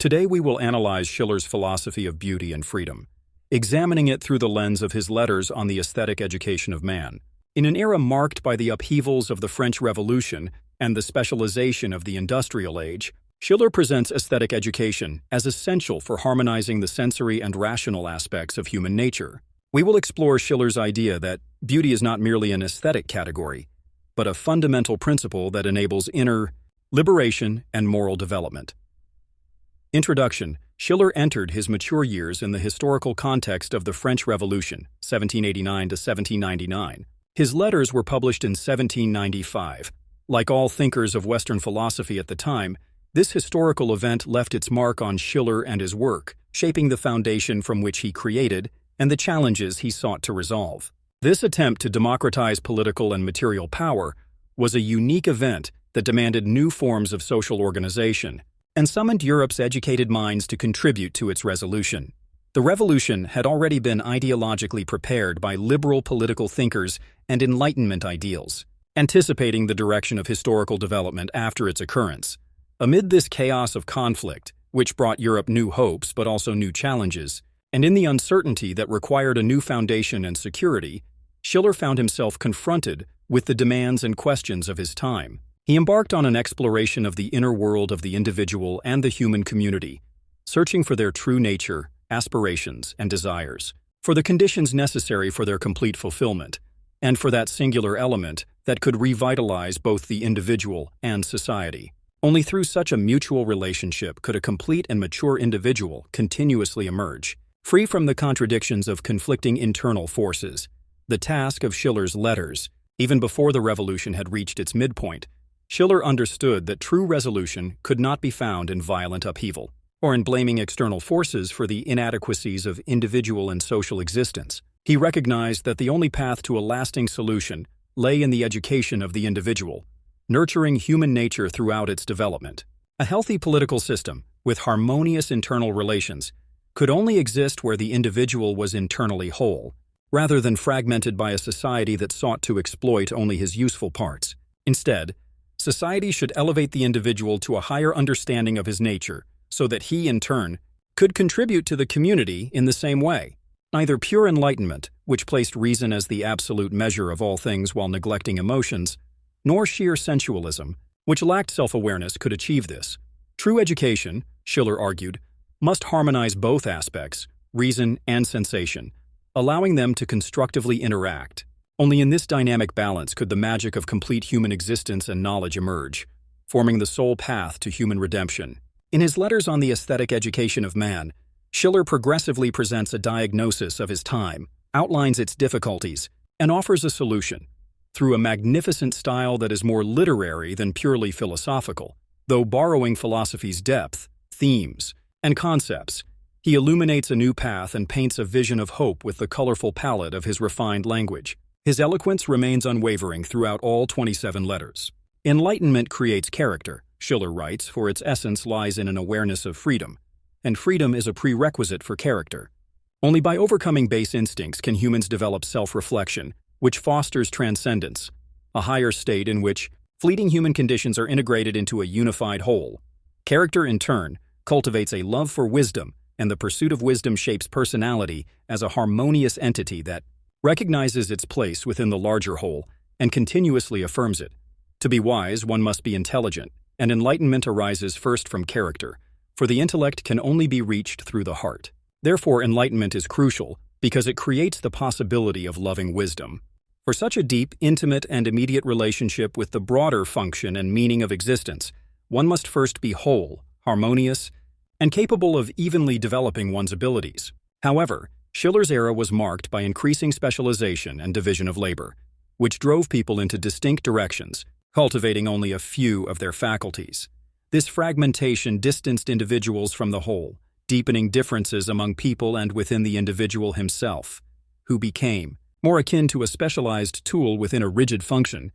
Today we will analyze Schiller's philosophy of beauty and freedom, examining it through the lens of his letters on the aesthetic education of man. In an era marked by the upheavals of the French Revolution and the specialization of the industrial age, Schiller presents aesthetic education as essential for harmonizing the sensory and rational aspects of human nature. We will explore Schiller's idea that beauty is not merely an aesthetic category, but a fundamental principle that enables inner liberation and moral development. Introduction. Schiller entered his mature years in the historical context of the French Revolution, 1789 to 1799. His letters were published in 1795. Like all thinkers of Western philosophy at the time, this historical event left its mark on Schiller and his work, shaping the foundation from which he created and the challenges he sought to resolve. This attempt to democratize political and material power was a unique event that demanded new forms of social organization and summoned Europe's educated minds to contribute to its resolution. The revolution had already been ideologically prepared by liberal political thinkers and Enlightenment ideals, anticipating the direction of historical development after its occurrence. Amid this chaos of conflict, which brought Europe new hopes but also new challenges, and in the uncertainty that required a new foundation and security, Schiller found himself confronted with the demands and questions of his time. He embarked on an exploration of the inner world of the individual and the human community, searching for their true nature, aspirations, and desires, for the conditions necessary for their complete fulfillment, and for that singular element that could revitalize both the individual and society. Only through such a mutual relationship could a complete and mature individual continuously emerge, free from the contradictions of conflicting internal forces. The task of Schiller's letters, even before the revolution had reached its midpoint, Schiller understood that true resolution could not be found in violent upheaval, or in blaming external forces for the inadequacies of individual and social existence. He recognized that the only path to a lasting solution lay in the education of the individual, nurturing human nature throughout its development. A healthy political system, with harmonious internal relations, could only exist where the individual was internally whole, rather than fragmented by a society that sought to exploit only his useful parts. Instead, society should elevate the individual to a higher understanding of his nature, so that he, in turn, could contribute to the community in the same way. Neither pure enlightenment, which placed reason as the absolute measure of all things while neglecting emotions, nor sheer sensualism, which lacked self-awareness, could achieve this. True education, Schiller argued, must harmonize both aspects, reason and sensation, allowing them to constructively interact. Only in this dynamic balance could the magic of complete human existence and knowledge emerge, forming the sole path to human redemption. In his letters on the aesthetic education of man, Schiller progressively presents a diagnosis of his time, outlines its difficulties, and offers a solution, through a magnificent style that is more literary than purely philosophical. Though borrowing philosophy's depth, themes, and concepts, he illuminates a new path and paints a vision of hope with the colorful palette of his refined language. His eloquence remains unwavering throughout all 27 letters. Enlightenment creates character, Schiller writes, for its essence lies in an awareness of freedom, and freedom is a prerequisite for character. Only by overcoming base instincts can humans develop self-reflection, which fosters transcendence, a higher state in which fleeting human conditions are integrated into a unified whole. Character, in turn, cultivates a love for wisdom, and the pursuit of wisdom shapes personality as a harmonious entity that recognizes its place within the larger whole and continuously affirms it. To be wise, one must be intelligent, and enlightenment arises first from character, for the intellect can only be reached through the heart. Therefore, enlightenment is crucial because it creates the possibility of loving wisdom. For such a deep, intimate, and immediate relationship with the broader function and meaning of existence, one must first be whole, harmonious, and capable of evenly developing one's abilities. However, Schiller's era was marked by increasing specialization and division of labor, which drove people into distinct directions, cultivating only a few of their faculties. This fragmentation distanced individuals from the whole, deepening differences among people and within the individual himself, who became more akin to a specialized tool within a rigid function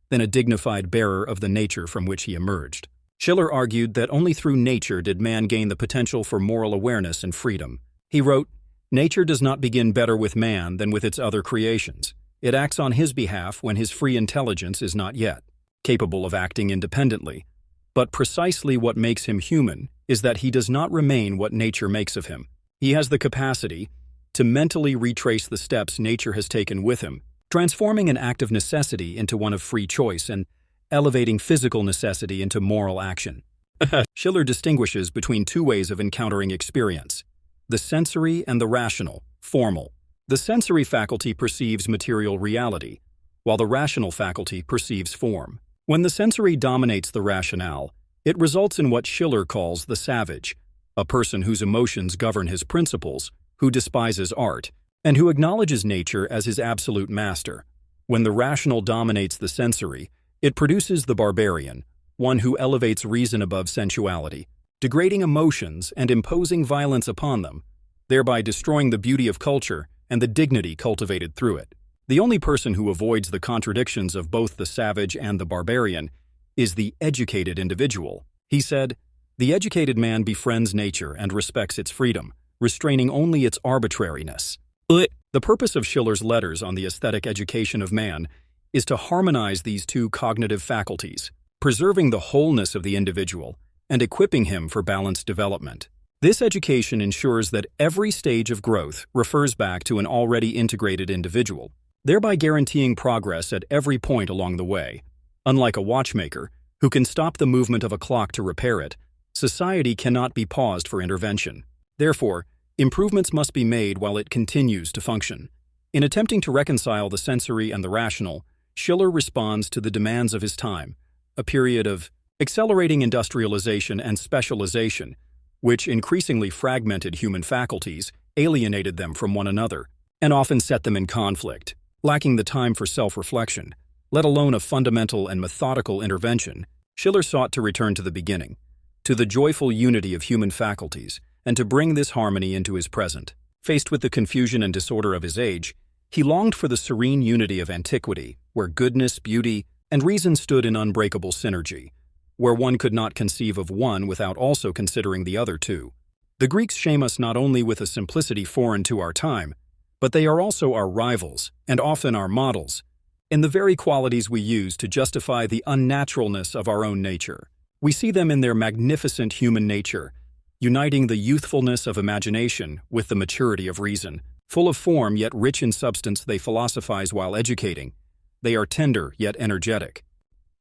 than a dignified bearer of the nature from which he emerged. Schiller argued that only through nature did man gain the potential for moral awareness and freedom. He wrote, "Nature does not begin better with man than with its other creations. It acts on his behalf when his free intelligence is not yet capable of acting independently. But precisely what makes him human is that he does not remain what nature makes of him. He has the capacity to mentally retrace the steps nature has taken with him, transforming an act of necessity into one of free choice and elevating physical necessity into moral action. Shiller distinguishes between two ways of encountering experience: the sensory and the rational, formal. The sensory faculty perceives material reality, while the rational faculty perceives form. When the sensory dominates the rationale, it results in what Shiller calls the savage, a person whose emotions govern his principles, who despises art, and who acknowledges nature as his absolute master. When the rational dominates the sensory, it produces the barbarian, one who elevates reason above sensuality, degrading emotions and imposing violence upon them, thereby destroying the beauty of culture and the dignity cultivated through it. The only person who avoids the contradictions of both the savage and the barbarian is the educated individual. He said, "The educated man befriends nature and respects its freedom, restraining only its arbitrariness." The purpose of Schiller's letters on the aesthetic education of man is to harmonize these two cognitive faculties, preserving the wholeness of the individual and equipping him for balanced development. This education ensures that every stage of growth refers back to an already integrated individual, thereby guaranteeing progress at every point along the way. Unlike a watchmaker, who can stop the movement of a clock to repair it, society cannot be paused for intervention. Therefore, improvements must be made while it continues to function. In attempting to reconcile the sensory and the rational, Shiller responds to the demands of his time, a period of accelerating industrialization and specialization, which increasingly fragmented human faculties, alienated them from one another, and often set them in conflict. Lacking the time for self-reflection, let alone a fundamental and methodical intervention, Shiller sought to return to the beginning, to the joyful unity of human faculties, and to bring this harmony into his present. Faced with the confusion and disorder of his age, he longed for the serene unity of antiquity, where goodness, beauty, and reason stood in unbreakable synergy, where one could not conceive of one without also considering the other two. The Greeks shame us not only with a simplicity foreign to our time, but they are also our rivals, and often our models, in the very qualities we use to justify the unnaturalness of our own nature. We see them in their magnificent human nature, uniting the youthfulness of imagination with the maturity of reason. Full of form yet rich in substance, they philosophize while educating. They are tender yet energetic.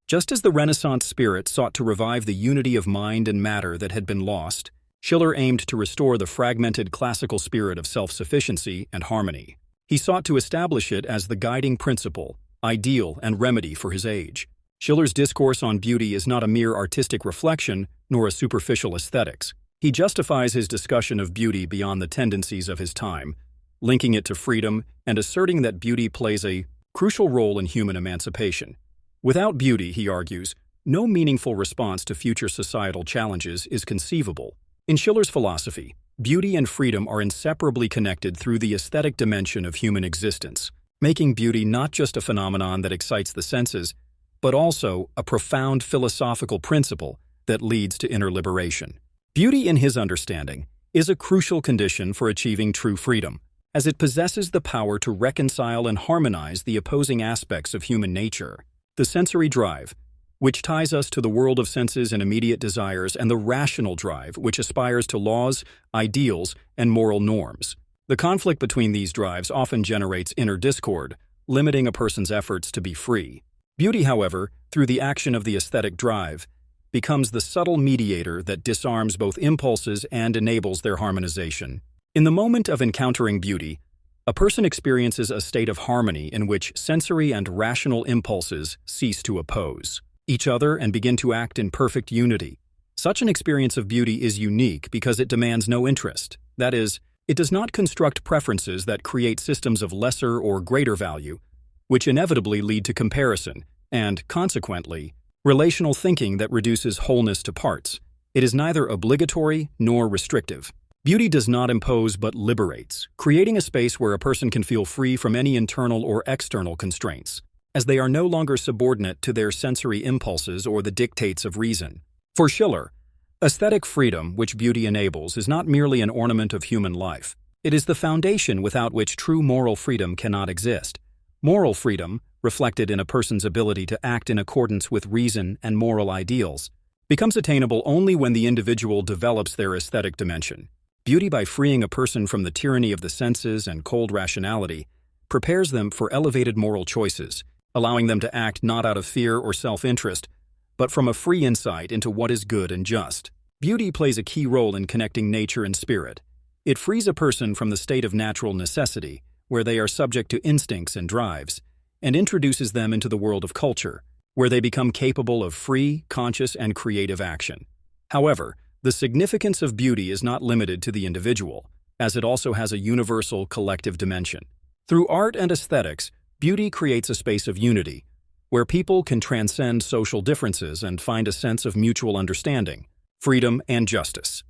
Just as the Renaissance spirit sought to revive the unity of mind and matter that had been lost, Shiller aimed to restore the fragmented classical spirit of self-sufficiency and harmony. He sought to establish it as the guiding principle, ideal, and remedy for his age. Schiller's discourse on beauty is not a mere artistic reflection nor a superficial aesthetics. He justifies his discussion of beauty beyond the tendencies of his time, linking it to freedom and asserting that beauty plays a crucial role in human emancipation. Without beauty, he argues, no meaningful response to future societal challenges is conceivable. In Schiller's philosophy, beauty and freedom are inseparably connected through the aesthetic dimension of human existence, making beauty not just a phenomenon that excites the senses, but also a profound philosophical principle that leads to inner liberation. Beauty, in his understanding, is a crucial condition for achieving true freedom, as it possesses the power to reconcile and harmonize the opposing aspects of human nature. The sensory drive, which ties us to the world of senses and immediate desires, and the rational drive, which aspires to laws, ideals, and moral norms. The conflict between these drives often generates inner discord, limiting a person's efforts to be free. Beauty, however, through the action of the aesthetic drive, becomes the subtle mediator that disarms both impulses and enables their harmonization. In the moment of encountering beauty, a person experiences a state of harmony in which sensory and rational impulses cease to oppose each other and begin to act in perfect unity. Such an experience of beauty is unique because it demands no interest. That is, it does not construct preferences that create systems of lesser or greater value, which inevitably lead to comparison and, consequently, relational thinking that reduces wholeness to parts. It is neither obligatory nor restrictive. Beauty does not impose but liberates, creating a space where a person can feel free from any internal or external constraints, as they are no longer subordinate to their sensory impulses or the dictates of reason. For Shiller, aesthetic freedom, which beauty enables, is not merely an ornament of human life. It is the foundation without which true moral freedom cannot exist. Moral freedom, reflected in a person's ability to act in accordance with reason and moral ideals, becomes attainable only when the individual develops their aesthetic dimension. Beauty, by freeing a person from the tyranny of the senses and cold rationality, prepares them for elevated moral choices, allowing them to act not out of fear or self-interest, but from a free insight into what is good and just. Beauty plays a key role in connecting nature and spirit. It frees a person from the state of natural necessity, where they are subject to instincts and drives, and introduces them into the world of culture, where they become capable of free, conscious, and creative action. However, the significance of beauty is not limited to the individual, as it also has a universal, collective dimension. Through art and aesthetics, beauty creates a space of unity, where people can transcend social differences and find a sense of mutual understanding, freedom, and justice.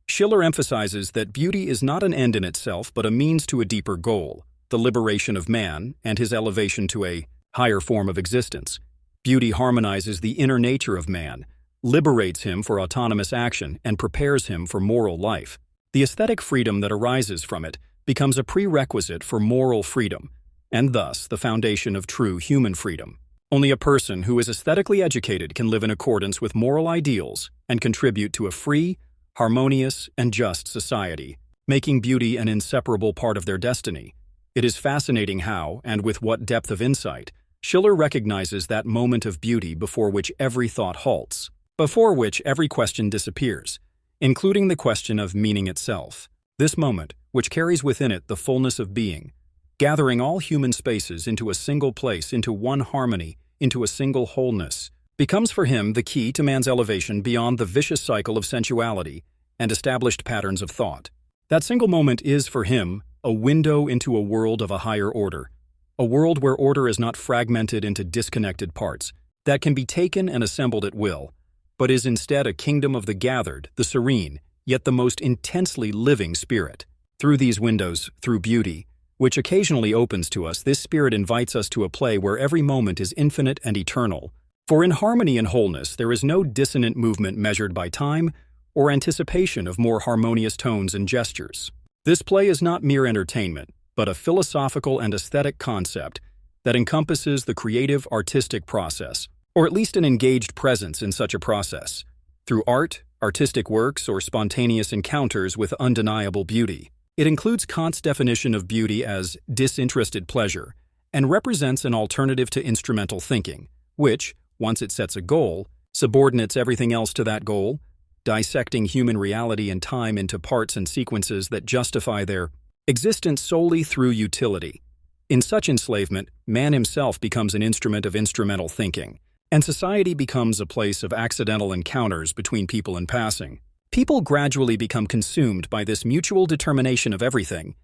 Shiller emphasizes that beauty is not an end in itself but a means to a deeper goal, the liberation of man and his elevation to a higher form of existence. Beauty harmonizes the inner nature of man, liberates him for autonomous action, and prepares him for moral life. The aesthetic freedom that arises from it becomes a prerequisite for moral freedom, and thus the foundation of true human freedom. Only a person who is aesthetically educated can live in accordance with moral ideals and contribute to a free, harmonious, and just society, making beauty an inseparable part of their destiny. It is fascinating how, and with what depth of insight, Shiller recognizes that moment of beauty before which every thought halts, before which every question disappears, including the question of meaning itself. This moment, which carries within it the fullness of being, gathering all human spaces into a single place, into one harmony, into a single wholeness, becomes for him the key to man's elevation beyond the vicious cycle of sensuality and established patterns of thought. That single moment is, for him, a window into a world of a higher order, a world where order is not fragmented into disconnected parts, that can be taken and assembled at will, but is instead a kingdom of the gathered, the serene, yet the most intensely living spirit. Through these windows, through beauty, which occasionally opens to us, this spirit invites us to a play where every moment is infinite and eternal. For in harmony and wholeness there is no dissonant movement measured by time or anticipation of more harmonious tones and gestures. This play is not mere entertainment, but a philosophical and aesthetic concept that encompasses the creative artistic process, or at least an engaged presence in such a process, through art, artistic works, or spontaneous encounters with undeniable beauty. It includes Kant's definition of beauty as disinterested pleasure, and represents an alternative to instrumental thinking, which, once it sets a goal, subordinates everything else to that goal, dissecting human reality and time into parts and sequences that justify their existence solely through utility. In such enslavement, man himself becomes an instrument of instrumental thinking, and society becomes a place of accidental encounters between people in passing. People gradually become consumed by this mutual determination of everything,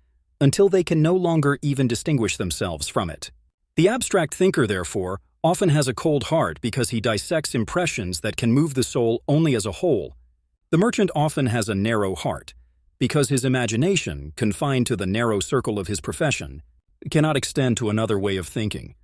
until they can no longer even distinguish themselves from it. The abstract thinker, therefore, often has a cold heart because he dissects impressions that can move the soul only as a whole. The merchant often has a narrow heart, because his imagination, confined to the narrow circle of his profession, cannot extend to another way of thinking.